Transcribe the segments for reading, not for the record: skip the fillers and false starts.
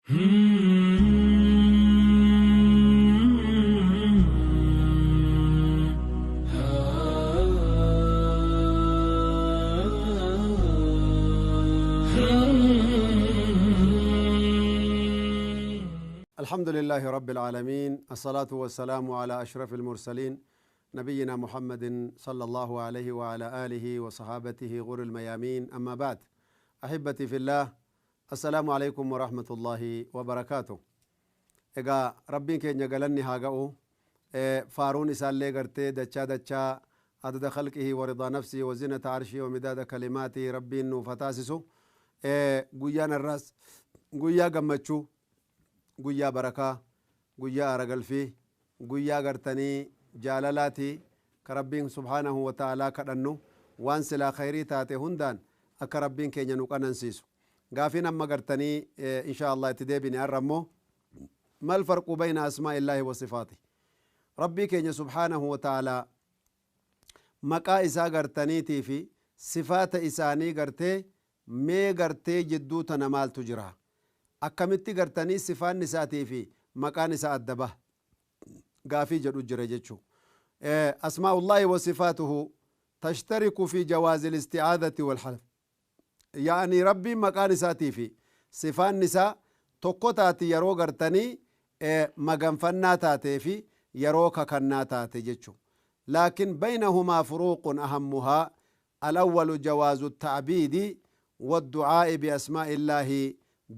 الحمد لله رب العالمين، الصلاة والسلام على أشرف المرسلين نبينا محمد صلى الله عليه وعلى آله وصحابته غر الميامين. أما بعد، أحبتي في الله، السلام عليكم ورحمة الله وبركاته. إذا ربي كي نجلني هاجو فارون إسالة قرتي دچا عدد خلقه ورضا نفسه وزنة عرشه ومداد كلماته ربي إنه فتاسسه قيان الراس قيا قمتشو guyyaa barakaa, guyyaa aragalfii, guyyaa gartanii jaalalaati ka rabbiin subhaanahu wa ta'aalaa kadhannu waan silaa khayrii taate hundaan akka rabbiin keenya nu qanansiisu. Gaafiin amma gartanii insha Allah itti deebine har'a ammoo mal farqu bayna asmaa illaahi wa sifaati. Rabbii keenya subhaanahu wa ta'aalaa maqaa isaa gartaniitii fi sifaata isaanii gartee mee gartee jidduu tana maaltu jira? akkamitti gartanii sifaan isaatii fi maqaan isaa adda baha gaafii jedhu jira jechuu. asmaa'ullaahi wa sifaatuhu tashtariku fi jawaazi listi'aadati walhalf. yaani rabbiin maqaan isaatii fi sifaan isaa tokko taati yeroo gartanii maganfannaa taatee fi yeroo kakannaa taate jechuu. laakin baynahumaa furuuqun ahammuhaa alawwalu jawaazu ta'biidi waddu'aa'i biasmaa'illaahi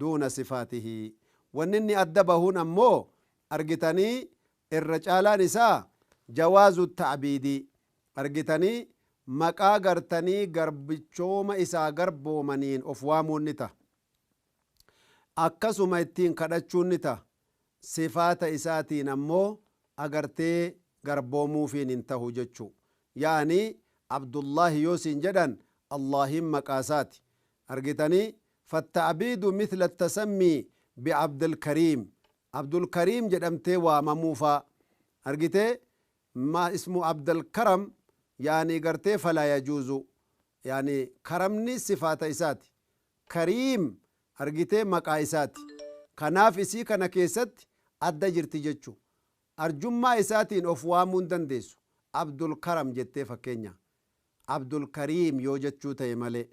duuna sifaatihi. wanninni adda bahuun ammoo argitanii irra caalaan isaa jawaazu ta'biidi argitanii maqaa gartanii garbichooma isaa garboomaniin of waamuun ni ta'a, akkasuma ittiin kadhachuun ni ta'a. sifaata isaatiin ammoo agartee garboomuufiin hin tahu jechuu. yaani abdullaahi yoo siin jedhan allahin maqaasaati argitanii. فالتعبيد مثل التسمي بعبد الكريم. عبد الكريم جدمتي وامموفا أرجتي ما اسمه عبد الكرم يعني قرتي فلا يجوز. يعني كرمني صفات إساتي، كريم أرجتي مقايساتي كناف إسي كنكيست أدى جرتي جتشو أرجما إساتين أفوامون دنديسو عبد الكرم جتي فكينيا عبد الكريم يوجتشو تيمالي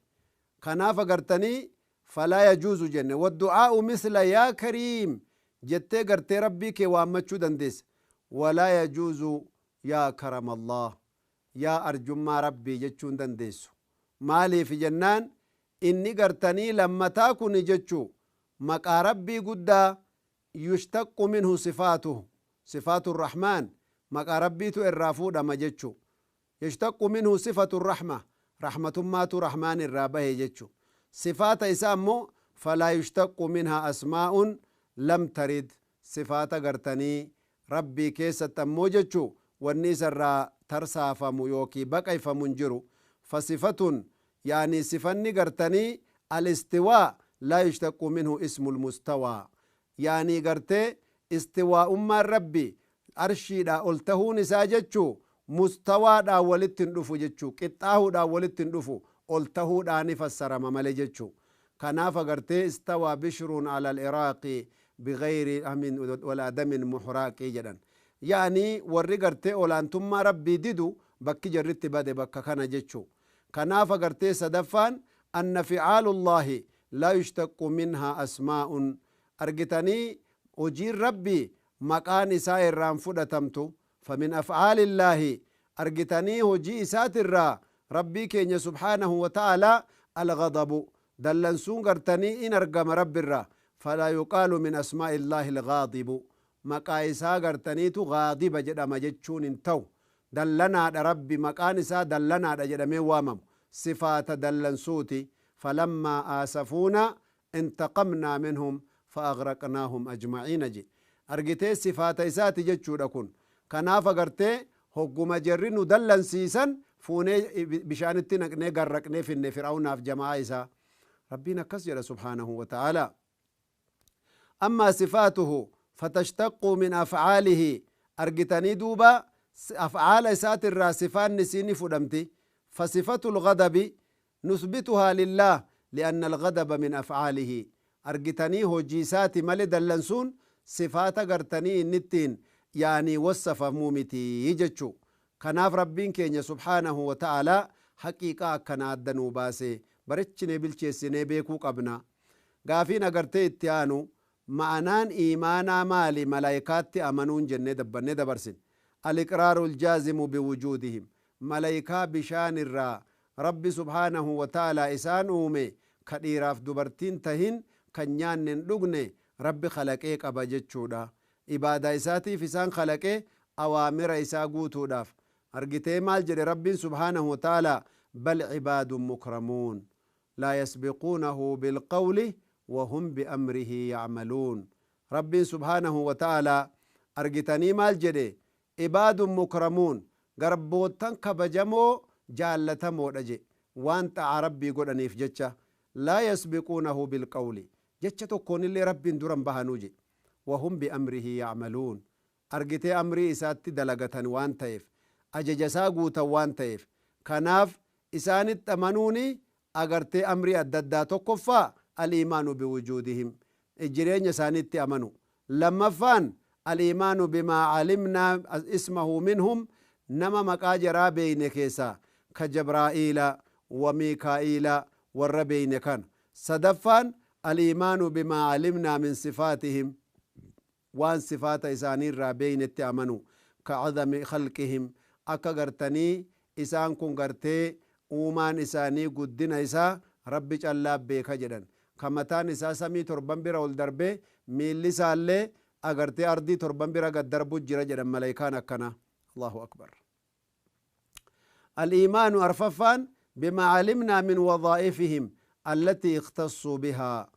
كناف قرتني فلا يجوز جنة. والدعاء مثل يا كريم جتة قرتي ربي كي وامتشو دندس ولا يجوز يا كرم الله يا أرجما ربي جتشون دندس. مالي في جنان إني قرتني لما تاكن جتشو مقا ربي قد يشتق منه صفاته، صفات الرحمن مقا ربي تو الرافو دما جتشو. يشتق منه صفة الرحمة، رحمة مات رحمن الرابه جتشو. صفات إسامو فلا يشتق منها أسماء لم ترد. صفات قرتني ربي كيسة موججو والنيس الرا ترسى فميوكي بقى فمنجرو. فصفة يعني صفني قرتني الاستواء لا يشتق منه اسم المستوى. يعني قرتي استواء أما ربي أرشي دا قلته نساججو مستوى دا ولتن دفو ججو قطاه دا ولتن دفو قلته داني فسر ممالي جتشو. كناف قرتي استوى بشر على العراق بغير أمن ولا دم محراق جدا. يعني ورّي قرتي أولانتم ربي ديدو بكي جرتي بدي بكا كان جتشو. كناف قرتي صدفان أن فعال الله لا يشتق منها أسماء أرقتني أجير ربي مكان سائر رانفودة تمتو. فمن أفعال الله أرقتني هجي ساتر ربي كينيا سبحانه وتعالى الغضب دلنسون قرتني إن أرقم رب الرا. فلا يقال من أسماء الله الغاضب مقايسا قرتني تو غاضب جدا مجتشون انتو دلنا ربي مقانسا دلنا جدا وامم صفات دلنسوتي. فلما آسفونا انتقمنا منهم فأغرقناهم أجمعين جي. أرقتي صفات إساتي جتشو لكون كناف قرتي هقو مجرين دلنسيسا فوني بشانتي نقني قرقني في فرعون في جماعيسا. ربنا كسر سبحانه وتعالى. أما صفاته فتشتق من أفعاله أرقتني دوبا أفعال سات الراسفان نسيني فدمتي. فصفة الغضب نثبتها لله لأن الغضب من أفعاله argitanii hojii isaati malee dallansuun sifaata agartanii innittiin yaanii wassafamuu miti jechuu. kanaaf rabbiin keenya subhaanahu wa ta'aalaa haqiiqaa akkana adda nuu baase barichinee bilcheessinee beekuu qabna. gaafiin agartee itti aanu ma'anaan iimaanaa maali malaayikaatti amanuun jennee dabbannee dabarsin. aliqraaru ljaazimu biwujuudihim malaayikaa bishaan irraa rabbi subhaanahu wa ta'aalaa isaan uume ka dhiiraaf dubartiin tahin kan nyaanne hin dhugne rabbi khalaqee qaba jechuudha. ibaadaa isaatiif isaan khalaqee awaamira isaa guutuudhaaf. argitee maal jedhe rabbiin subhaanahu wa ta'aalaa bal cibaadun mukramuun laa yasbiquunahu bilqawli wahum biamrihi yacmaluun. rabbiin subhaanahu wa ta'aalaa argitanii maal jedhe cibaadun mukramuun garboottan kabajamoo jaallatamoodha je waan xa'a rabbii godhaniif jecha. laa yasbiquunahu bilqawli jecha tokkoonillee rabbiin duran bahanuu je wahum biamrihi yacmaluun. argitee amrii isaatti dalagatan waan ta'eef ajaja isaa guutan waan ta'eef kanaaf isaanitti amanuuni agartee amrii adda addaa tokkoffaa aliimaanu biwujuudihim jireenya isaanitti amanu. lammaffaan aliimaanu bimaa calimnaa ismahu minhum nama maqaa jaraa beeyne keessaa ka jabraa'iila wa miikaa'iila warra beeyne kan. sadaffaan aliimaanu bimaa calimnaa min sifaatihim waan sifaata isaanii irraa beeynetti amanu ka cadami khalqihim akka gartanii isaan kun gartee uumaan isaanii guddina isaa rabbi callaa beeka jedhan. ka mataan isaa samii torban bira ol darbee miilli isaallee agartee ardii torban bira gad darbu jira jedhan malaayikaan akkana. allahu akbar. aliimaanu arfaffaan bimaa calimnaa min wadaa'ifihim allatii ikhtassuu bihaa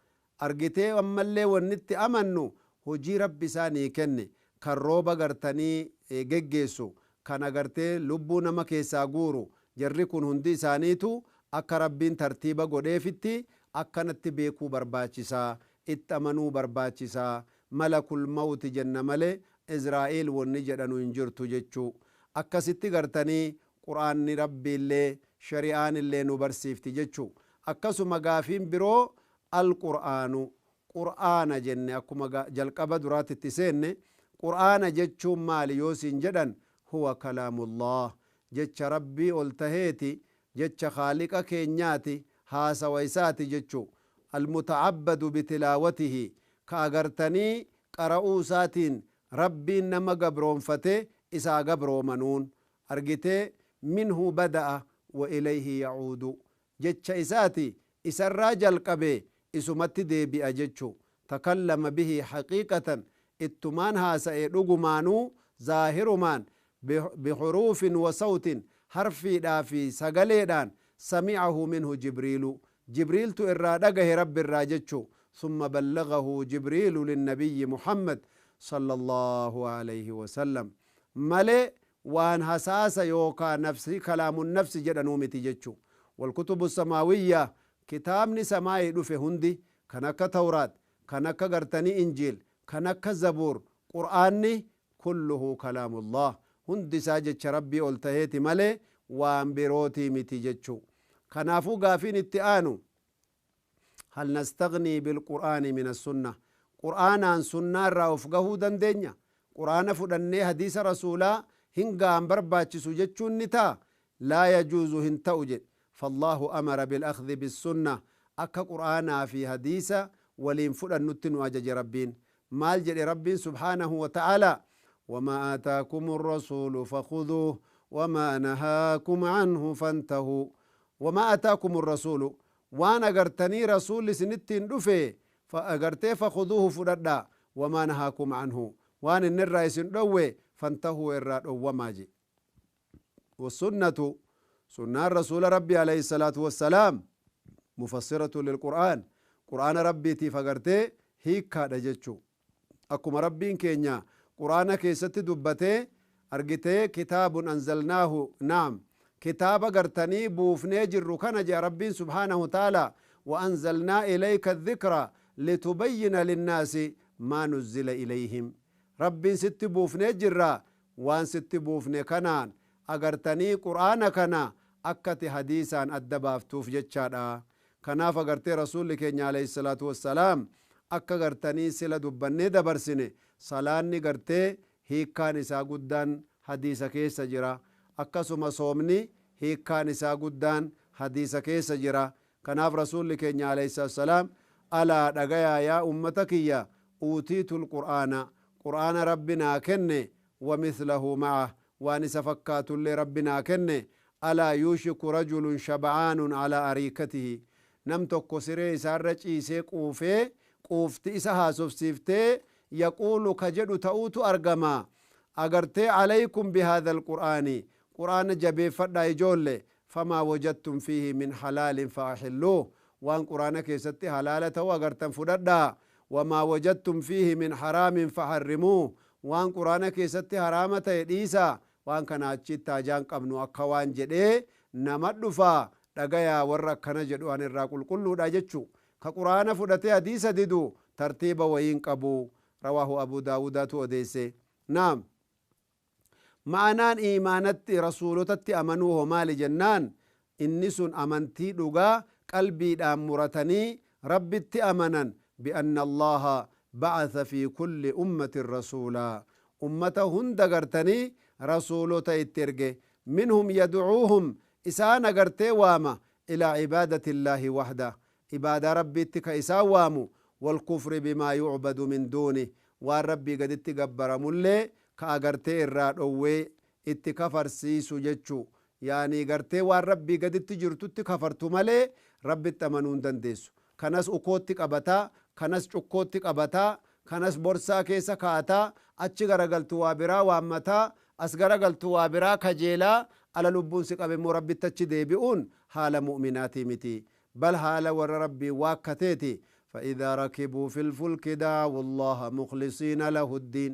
argitee ammallee wannitti amannu hojii rabbi isaanii kenne kan rooba gartanii geggeessu kan agartee lubbuu nama keessaa guuru jarri kun hundi isaaniitu akka rabbiin tartiiba godheefitti akkanatti beekuu barbaachisaa itti amanuu barbaachisaa. malakul mawti jenna malee izraa'il wanni jedhanu hin jirtu jechuu. akkasitti gartanii qur'aanni rabbiillee shari'aan illee nu barsiifti jechuu. akkasuma gaafiin biroo alqur'aanu qur'aana jenne akkuma jalqaba duraatitti seenne qur'aana jechuun maali yoo siin jedhan huwa kalaamullah jecha rabbii ol taheeti jecha khaaliqa keenyaati haasawa isaati jechuu. almuta'abbadu bitilaawatihi ka agartanii qara'uu isaatiin rabbiin nama gabroonfate isaa gabroomanuun argitee minhu bada'a wa ilayhi yacuudu jecha isaati isarraa jalqabe isumatti deebi'a jechuu. takallama bihi haqiiqatan ittumaan haasa'e dhugumaanuu zaahirumaan bixuruufin wa sawtin harfiidhaa fi sagaleedhaan samicahu minhu jibriilu jibriiltu irraa dhagahe rabbi irraa jechuu. ثم بلغه جبريل للنبي محمد صلى الله عليه وسلم ملئ وان حساس يوكا نفسي كلام النفس جدنو متججو. والكتب السماوية كتابني سماي دفه هندي كنك توراة كنك غرتني إنجيل كنك زبور قرآني كله كلام الله هندي ساجد ربي قلتهيتي ملئ وان بروتي متججو. كنافو غافين اتئانو هل نستغني بالقرآن من السنة قرآن سنة رافقه دندنيا قرآن فدني حديث رسولا هنغا برباچ سجچون نتا لا يجوز هنتوجد. فالله أمر بالأخذ بالسنة أكا قرآن في حديث ولين فدن نتن واجج ربين مال جل ربين سبحانه وتعالى وما آتاكم الرسول فخذوه وما نهاكم عنه فانتهوا. وما آتاكم الرسول وان اغرتني رسول سنتين دفه فاغرتي فخذوه فددا وما نهاكم عنه وان النرايس دوه فانتهوا الراد وماجي. والسنة سنة رسول ربي عليه الصلاة والسلام مفسرة للقرآن قرآن ربي تي فغرتي هيك دجچو. اكما ربين كينيا قرآن كيست دبته ارغته كتاب انزلناه نعم كتاب غرتني بوفني جرو كان جاء ربي سبحانه وتعالى وأنزلنا إليك الذكرى لتبين للناس ما نزل إليهم. ربي ست بوفني جرا وان ست بوفني كنان أغرتني قرآن كنا أكت حديثا أدباف توف جتشادا كنا فغرتي رسول كينيا عليه الصلاة والسلام akka gartanii sila dubbannee dabarsine salaanni gartee hiikkaan isaa guddaan hadiisa keessa jira akkasuma soomni hiikkaan isaa guddaan hadiisa keessa jira kanaaf rasuulli keenya alayhi salaam alaa dhagayaa yaa ummata kiyya uutiitul qur'aana rabbinaa kenne ومثله معه وان سفكات اللي ربنا كنه ألا يوشك رجل شبعان على أريكته نمتك سري سارج إيسي قوفي قوفت إسها سفسيفتي يقول كجد تأوت أرقما أغرتي عليكم بهذا القرآن قرآن جبي فدا يجول فما وجدتم فيه من حلال فأحلوه وان قرآنك ستي حلالة وأغرتم فددا وما وجدتم فيه من حرام فحرموه waan quraana keessatti haraama ta'e dhiisa waan kana achitti taajaan qabnu akka waan jedhee nama dhufa dhagayaa warra akkana jedhu an irraa qulqulluudha jechu ka quraana fudhatee hadiisa didu tartiiba wayiin qabu rawaahu abu daawudaatu odeesse naam ma'anaan iimaanatti rasuulotatti amanuu hoo maali jennaan inni sun amantii dhugaa qalbiidhaan muratanii rabbitti amanan bi'anna allaha بعث في كل أمة رسولا أمة هند غرتني رسولو تيترجي منهم يدعوهم إسانا غرتي واما إلى عبادة الله وحده عبادة ربي اتك إسا وامو والكفر بما يعبد من دونه والربي قد اتقبر ملي كأغرتي الراد أوي اتكفر سيسو جتشو يعني غرتي والربي قد اتجرتو اتكفرتو ملي ربي التمنون دنديسو كناس أكوتك أبتا kanas cukkootti qabataa kanas borsaa keessa kaataa achi garagaltu waa biraa waammataa as garagaltu waa biraa kajeelaa ala lubbuun si qabe moo rabbitti achi deebi'uun haala mu'minaatii miti bal haala warra rabbii waakkateeti فإذا ركبوا في الفلك دعوا الله مخلصين له الدين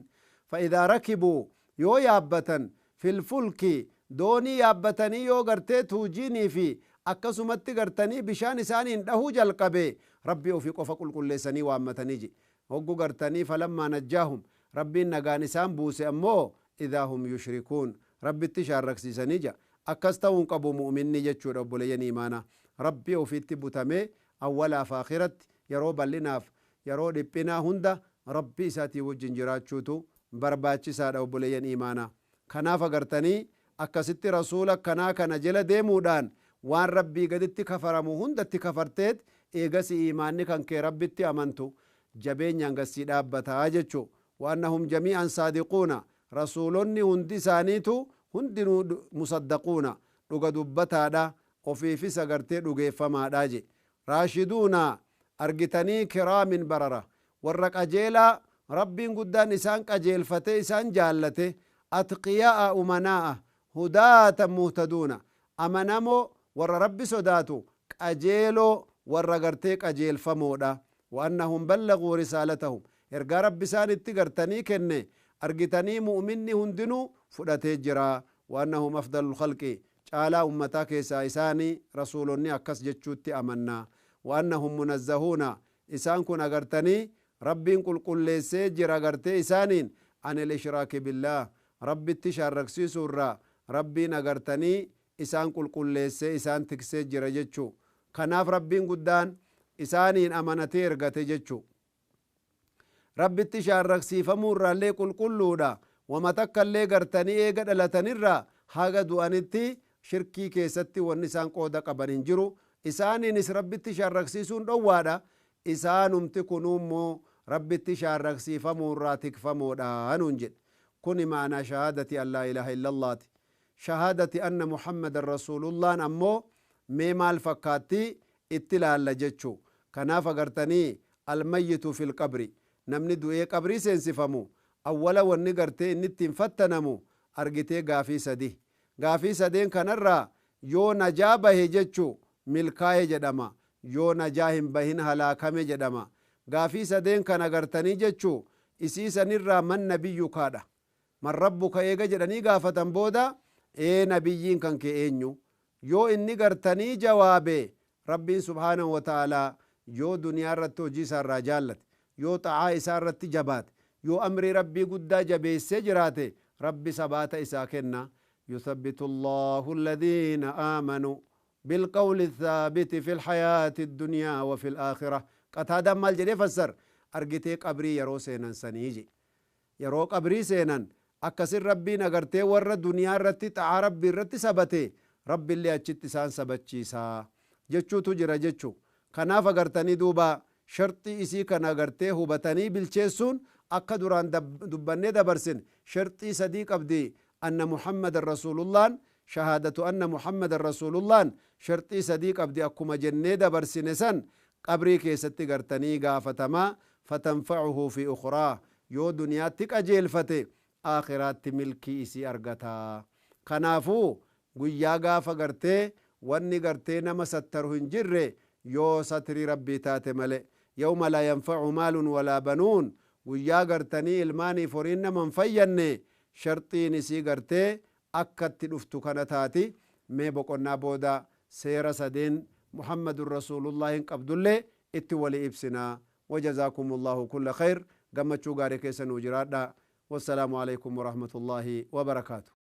فإذا ركبوا يو يابتن في الفلك دوني يابتني يو غرتي توجيني في akkasumatti gartanii bishaan isaaniin dhahuu jalqabe rabbii ofii qofa qulqulleessanii waammatanii ji hoggu gartanii falammaa najjaahum rabbiin nagaan isaan buuse ammoo idaa hum yushrikuun rabbitti shaarraksiisanii ja akkas ta'uun qabu mu'minni jechuudha obboleeyyan imaana rabbii ofiitti butamee awwalaaf akhiratti yeroo bal'inaaf yeroo dhiphinaa hunda rabbii isaatii wajjin jiraachuutu barbaachisaadha obboleeyyan imaana kanaaf agartanii akkasitti rasuula akkanaa kana jala deemuudhaan waan rabbii gaditti kafaramu hundatti kafarteet eegasi iimaanni kan kee rabbitti amantu jabeenyaan gassii dhaabbataa jechu waannahum jamii'an saadiquuna rasuulonni hundi isaaniitu hundinuu musaddaquuna dhuga dubbataadha ofiifis agartee dhugeeffamaadha je raashiduuna argitanii kiraamin barara warra qajeelaa rabbiin guddaan isaan qajeelfate isaan jaallate atqiyaa'a umanaa'a hudaatan muhtaduuna amanamoo warra rabbi sodaatu qajeeloo warra gartee qajeelfamoodha waannahum ballaguu risaalatahum ergaa rabbi isaanitti gartanii kenne argitanii mu'minni hundinuu fudhatee jira waannahum afdalu lkhalqi caalaa ummataa keessaa isaanii rasuulonni akkas jechuutti amannaa waannahum munazzahuuna isaan kun agartanii rabbiin qulqulleessee jira agartee isaaniin an ilishraaki billaah rabbitti shaarraksiisuu irraa rabbiin agartanii isaan qulqulleessee isaan tiksee jira jechuu kanaaf rabbiin guddaan isaaniin amanatee ergate jechuu rabbitti shaarraksiifamuu irraallee qulqulluudha wama takkallee gartanii eega dhalatanirraa haga du'anitti shirkii keessatti wanni isaan qooda qaban hin jiru isaaniinis rabbitti shaarraksiisuun dhowwaadha isaanumti kunuummoo rabbitti shaarraksiifamuu irraa tikfamoodha nuun jedhe kuni maanaa shahaadati an laa ilaaha illa allaati shahaadati anna muhammadan rasuulullaan ammoo mee maal fakkaatti itti laalla jechuu kanaaf agartanii almayyitu fil qabri namni du'ee qabrii seensifamu awwala wanni gartee inni ittiin fattanamu argitee gaafii sadeen kanarraa yoo najaa bahe jechuu milkaa'e jedhama yoo najaa hin bahin halaakame jedhama gaafii sadeen kan agartanii jechuu isiisanirraa man nabiyyukaadha man rabbuka eega jedhanii gaafatan booda nabiyyiin kan kee eenyu yoo inni gartanii jawaabe rabbiin subhaanahu wata'aalaa yoo duniyaa irratti hojii isaa irraa jaallate yoo xa'aa isaa irratti jabaate yoo amrii rabbii guddaa jabeessee jiraate rabbi sabaata isaa kenna yuthabbitu allahu alladhiina aamanuu بالقول الثابت في الحياة الدنيا وفي الآخرة قتادة مال جدي فسر argitee qabrii yeroo seenan saniiji yeroo qabrii seenan akkasin rabbiin agartee warra duniyaa irratti xa'aa rabbii irratti sabate rabbiillee achitti isaan sabachiisaa jechuutu jira jechu kanaaf agartanii duuba sharxii isii kana agartee hubatanii bilcheessuun akka duraan dubbannee dabarsin sharxii sadii qabdi anna muhammadan rasulullaan shahaadatu anna muhammadan rasulullaan sharxii sadii qabdi akkuma jennee dabarsine san qabrii keessatti gartanii gaafatamaa fatanfacuhu fi ukhraa yoo duniyaatti qajeelfate aakhiraatti milkii isii argataa kanaafuu guyyaa gaafa gartee wanni gartee nama sattaru hin jirre yoo satrii rabbii taate male yawma laa yanfacu maalun walaa banuun guyyaa gartanii ilmaaniif horiin nama hin fayyanne sharxiin isii gartee akkatti dhuftu kana taati mee boqonnaa booda seera sadeen muhammadun rasulullahin qabdullee itti wali ibsinaa وجزاكم الله كل خير قمتشو غاري كيسن وجرادة والسلام عليكم ورحمة الله وبركاته